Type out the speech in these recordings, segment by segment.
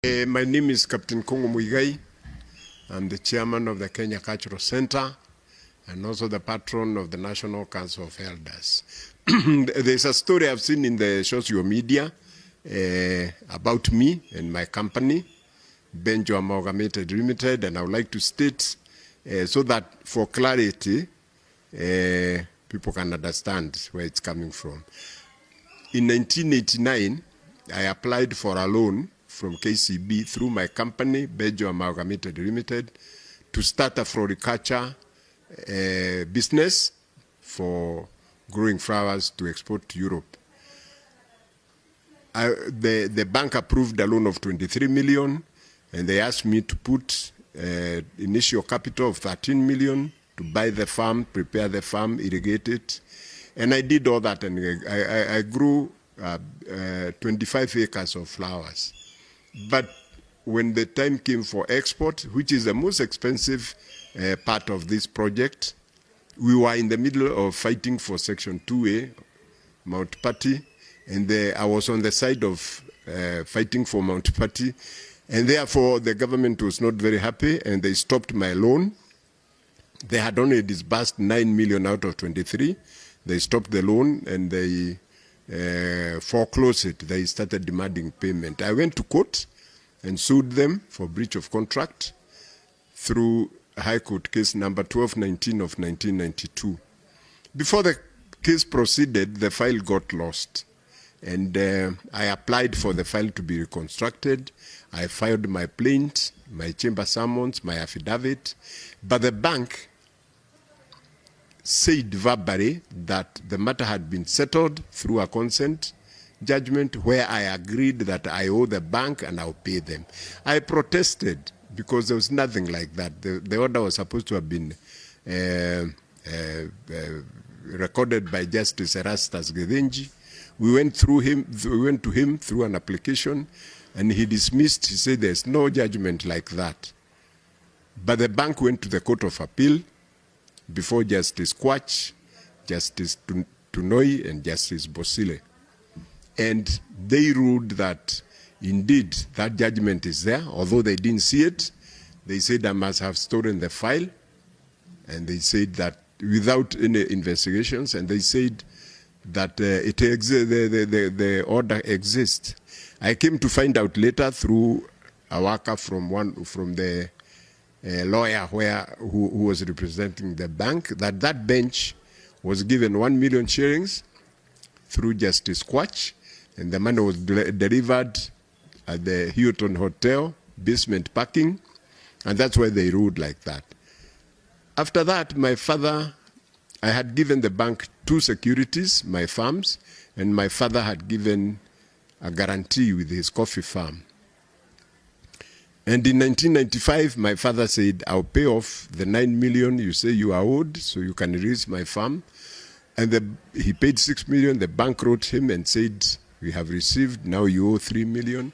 My name is Captain Kongo Muigai. I'm the chairman of the Kenya Cultural Center and also the patron of the National Council of Elders. There's a story I've seen in the social media about me and my company, Benjo Amalgamated Limited, and I would like to state so that for clarity, people can understand where it's coming from. In 1989, I applied for a loan from KCB through my company, Benjo Amalgamated Limited, to start a floriculture business for growing flowers to export to Europe. The bank approved a loan of 23 million, and they asked me to put initial capital of 13 million to buy the farm, prepare the farm, irrigate it. And I did all that, and I grew 25 acres of flowers. But when the time came for export, which is the most expensive part of this project, we were in the middle of fighting for Section 2A, Mount Patti, and I was on the side of fighting for Mount Patti, and therefore the government was not very happy, and they stopped my loan. They had only disbursed 9 million out of 23. They stopped the loan, and they foreclosed it. They started demanding payment. I went to court and sued them for breach of contract through High Court case number 1219 of 1992. Before the case proceeded, the file got lost, and I applied for the file to be reconstructed. I filed my plaint, my chamber summons, my affidavit, but the bank said verbally that the matter had been settled through a consent judgment where I agreed that I owe the bank and I'll pay them. I protested because there was nothing like that. The order was supposed to have been recorded by Justice Erastus Gethenji. We went to him through an application, and he dismissed. He said there's no judgment like that. But the bank went to the Court of Appeal before Justice Kwach, Justice Tunoi, and Justice Bosile. And they ruled that indeed that judgment is there, although they didn't see it. They said I must have stolen the file, and they said that without any investigations, and they said that the order exists. I came to find out later through a worker from the lawyer who was representing the bank that bench was given 1 million shillings through Justice Kwach, and the money was delivered at the Hilton Hotel, basement parking, and that's why they ruled like that. After that, I had given the bank 2 securities, my farms, and my father had given a guarantee with his coffee farm. And in 1995, my father said, I'll pay off the 9 million you say you are owed, so you can release my farm. And he paid 6 million. The bank wrote him and said, we have received, now you owe 3 million.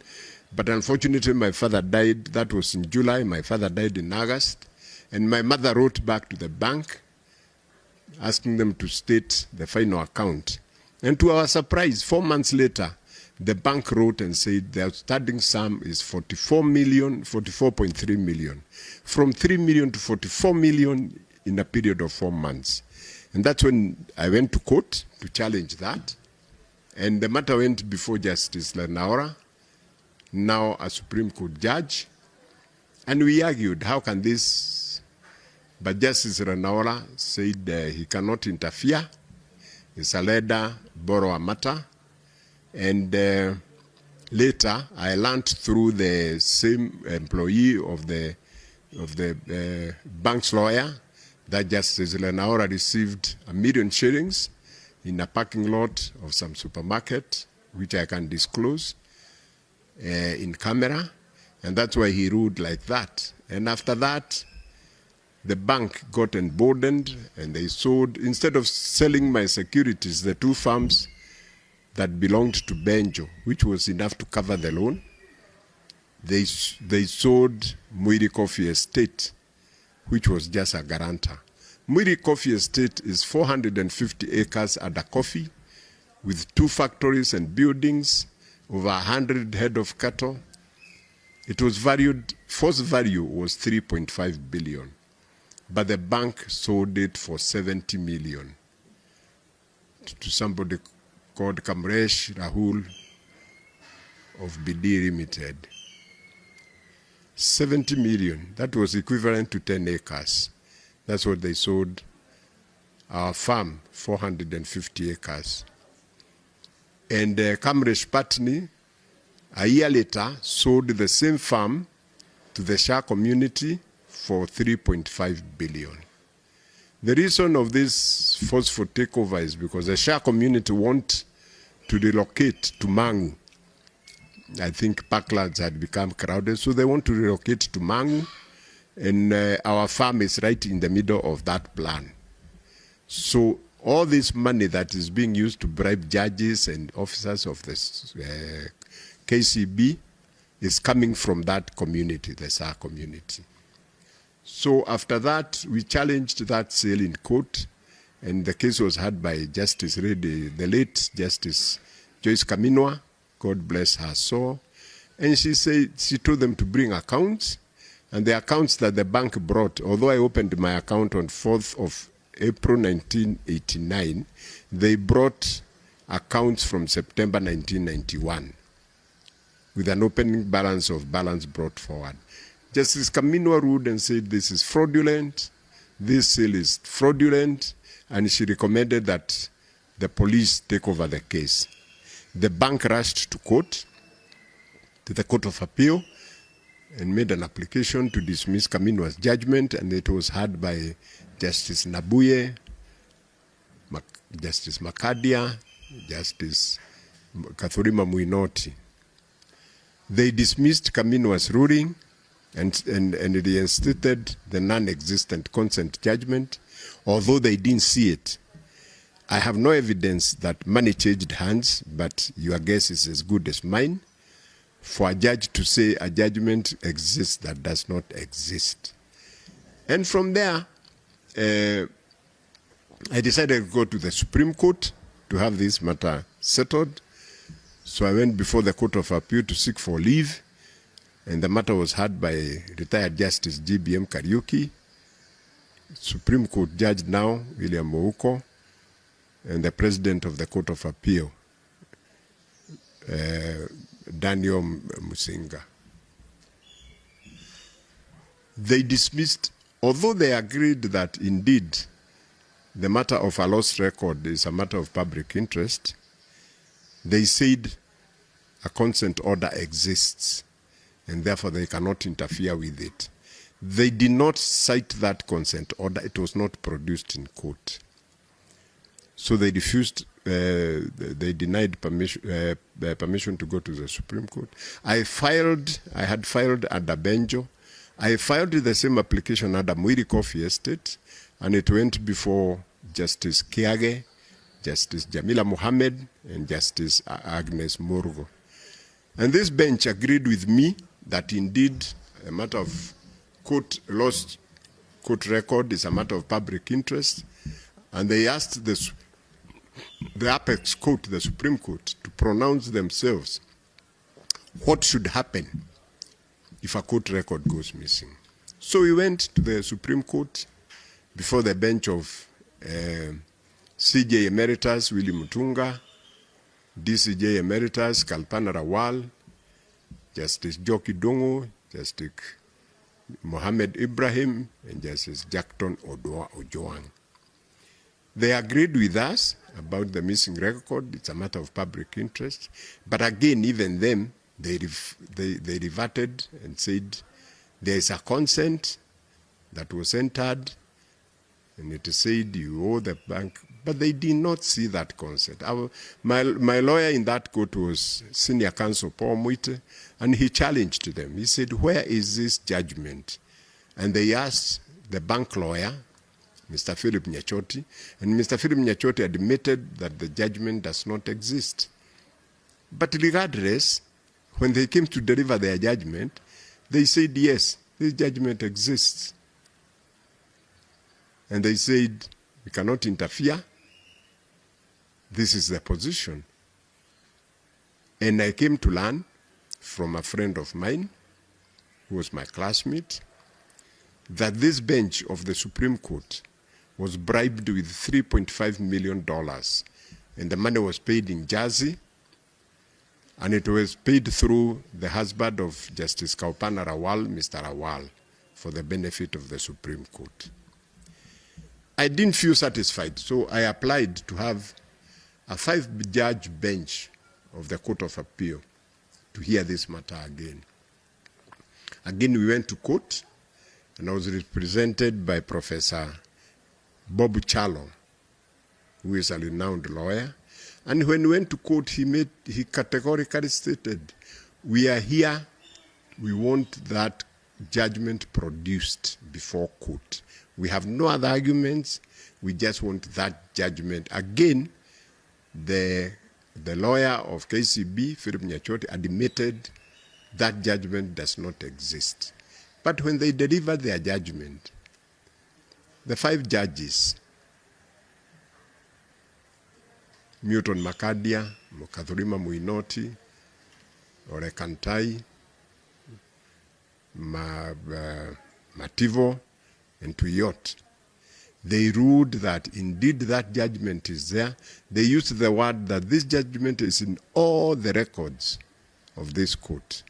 But unfortunately, my father died. That was in July. My father died in August. And my mother wrote back to the bank, asking them to state the final account. And to our surprise, 4 months later, the bank wrote and said the outstanding sum is 44.3 million. From 3 million to 44 million in a period of 4 months. And that's when I went to court to challenge that. And the matter went before Justice Lenaora, now a Supreme Court judge. And we argued, how can this? But Justice Lenaora said he cannot interfere. It's a leader, borrow a matter. And later, I learned through the same employee of the bank's lawyer that Justice Lenaora received 1 million shillings in a parking lot of some supermarket, which I can disclose in camera, and that's why he ruled like that. And after that, the bank got emboldened, and they sold, instead of selling my securities, the 2 farms that belonged to Benjo, which was enough to cover the loan, they sold Mwiri Coffee Estate, which was just a guarantor. Mwiri Coffee Estate is 450 acres under coffee, with 2 factories and buildings, over 100 head of cattle, It was valued, first value was 3.5 billion, but the bank sold it for 70 million to somebody called Kamresh Rahul of BD Limited. 70 million, that was equivalent to 10 acres. That's what they sold our farm, 450 acres. And Kamresh Patni, a year later, sold the same farm to the Shah community for 3.5 billion. The reason of this forceful takeover is because the Shah community want to relocate to Mangu. I think parklands had become crowded, so they want to relocate to Mangu, and our farm is right in the middle of that plan. So all this money that is being used to bribe judges and officers of this KCB is coming from that community, the Shah community. So after that, we challenged that sale in court, and the case was heard by Justice Reddy, the late Justice Joyce Kaminwa, God bless her soul. And she said, she told them to bring accounts, and the accounts that the bank brought, although I opened my account on 4th of April 1989, they brought accounts from September 1991 with an opening balance of balance brought forward. Justice Kaminwa ruled and said this is fraudulent, this sale is fraudulent, and she recommended that the police take over the case. The bank rushed to court, to the Court of Appeal, and made an application to dismiss Kaminwa's judgment, and it was heard by Justice Nabuye, Justice Makadia, Justice Kathurima Muinoti. They dismissed Kaminwa's ruling and reinstated the non-existent consent judgment, although they didn't see it. I have no evidence that money changed hands, but your guess is as good as mine for a judge to say a judgment exists that does not exist. And from there, I decided to go to the Supreme Court to have this matter settled. So I went before the Court of Appeal to seek for leave, and the matter was heard by retired Justice GBM Kariuki, Supreme Court Judge now, William Mouko, and the President of the Court of Appeal, Daniel Musinga. They dismissed, although they agreed that indeed the matter of a lost record is a matter of public interest, they said a consent order exists and therefore they cannot interfere with it. They did not cite that consent order. It was not produced in court. So they refused, they denied permission to go to the Supreme Court. I had filed under Benjo. I filed the same application under Mwiri Coffee Estate, and it went before Justice Kiage, Justice Jamila Mohammed, and Justice Agnes Morgo. And this bench agreed with me that indeed a matter of lost court record is a matter of public interest, and they asked the apex court, the Supreme Court, to pronounce themselves what should happen if a court record goes missing. So we went to the Supreme Court before the bench of CJ Emeritus Willie Mutunga, DCJ Emeritus Kalpana Rawal, Justice Joki Dongo, Justice Mohammed Ibrahim, and Justice Jackton Ojoang. They agreed with us about the missing record. It's a matter of public interest. But again, even them, they reverted and said there is a consent that was entered, and it said you owe the bank. But they did not see that consent. My lawyer in that court was Senior Counsel Paul Muite, and he challenged them. He said, where is this judgment? And they asked the bank lawyer, Mr. Philip Nyachoti, and Mr. Philip Nyachoti admitted that the judgment does not exist. But regardless, when they came to deliver their judgment, they said, yes, this judgment exists. And they said, we cannot interfere. This is the position. And I came to learn from a friend of mine who was my classmate, that this bench of the Supreme Court was bribed with $3.5 million, and the money was paid in Jersey, and it was paid through the husband of Justice Kaupana Rawal, Mr. Rawal, for the benefit of the Supreme Court. I didn't feel satisfied, so I applied to have a 5-judge bench of the Court of Appeal to hear this matter again. Again, we went to court, and I was represented by Professor Bob Chalo, who is a renowned lawyer. And when we went to court, he categorically stated, we are here, we want that judgment produced before court. We have no other arguments, we just want that judgment. Again, the lawyer of KCB, Philip Nyachoti, admitted that judgment does not exist. But when they delivered their judgment, the 5 judges, Newton Makadia, Mukathurima Muinoti, Ole Kantai, Mativo, and Tuyot, they ruled that indeed that judgment is there. They used the word that this judgment is in all the records of this court.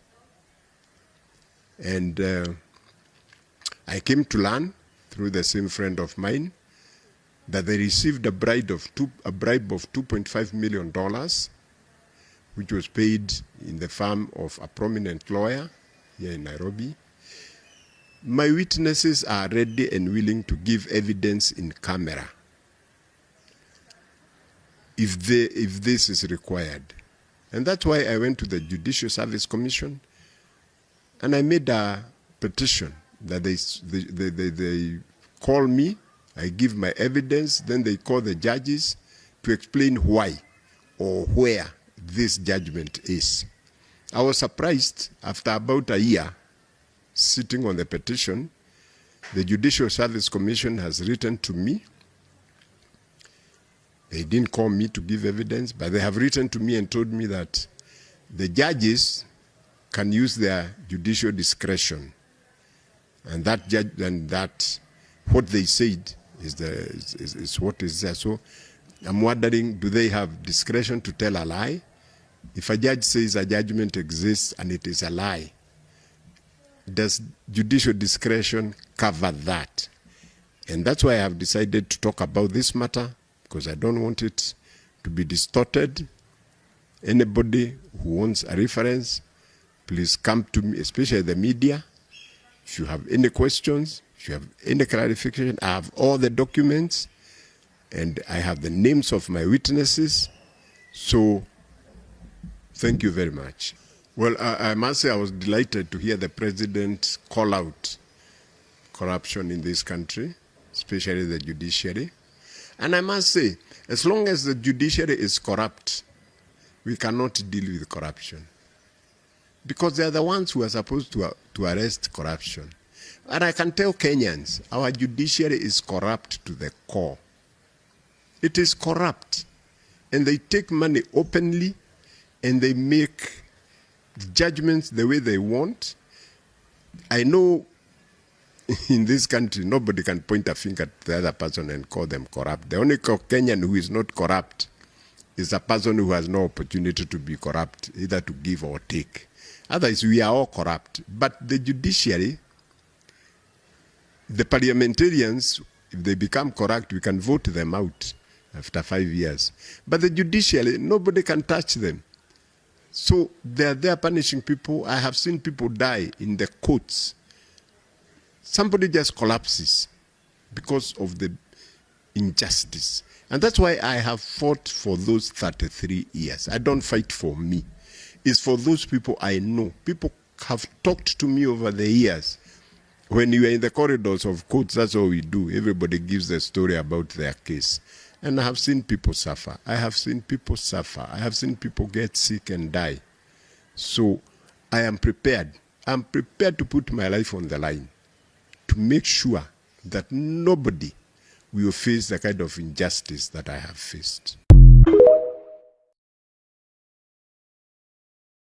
And I came to learn through the same friend of mine that they received a bribe of $2.5 million, which was paid in the firm of a prominent lawyer here in Nairobi. My witnesses are ready and willing to give evidence in camera if this is required. And that's why I went to the Judicial Service Commission and I made a petition that they call me, I give my evidence, then they call the judges to explain why or where this judgment is. I was surprised after about a year sitting on the petition, the Judicial Service Commission has written to me. They didn't call me to give evidence, but they have written to me and told me that the judges can use their judicial discretion, and that what they said is what is there. So I'm wondering, do they have discretion to tell a lie? If a judge says a judgment exists and it is a lie, does judicial discretion cover that? And that's why I have decided to talk about this matter, because I don't want it to be distorted. Anybody who wants a reference, please come to me, especially the media. If you have any questions, if you have any clarification, I have all the documents and I have the names of my witnesses. So thank you very much. Well, I must say I was delighted to hear the president call out corruption in this country, especially the judiciary. And I must say, as long as the judiciary is corrupt, we cannot deal with corruption. Because they are the ones who are supposed to arrest corruption. And I can tell Kenyans, our judiciary is corrupt to the core. It is corrupt. And they take money openly, and they make judgments the way they want. I know in this country, nobody can point a finger at the other person and call them corrupt. The only Kenyan who is not corrupt is a person who has no opportunity to be corrupt, either to give or take. Otherwise, we are all corrupt. But the judiciary, the parliamentarians, if they become corrupt, we can vote them out after 5 years. But the judiciary, nobody can touch them. So they are there punishing people. I have seen people die in the courts. Somebody just collapses because of the injustice. And that's why I have fought for those 33 years. I don't fight for me. It's for those people I know. People have talked to me over the years. When you are in the corridors of courts, that's all we do. Everybody gives the story about their case. And I have seen people suffer. I have seen people suffer. I have seen people get sick and die. So I am prepared. I'm prepared to put my life on the line to make sure that nobody will face the kind of injustice that I have faced.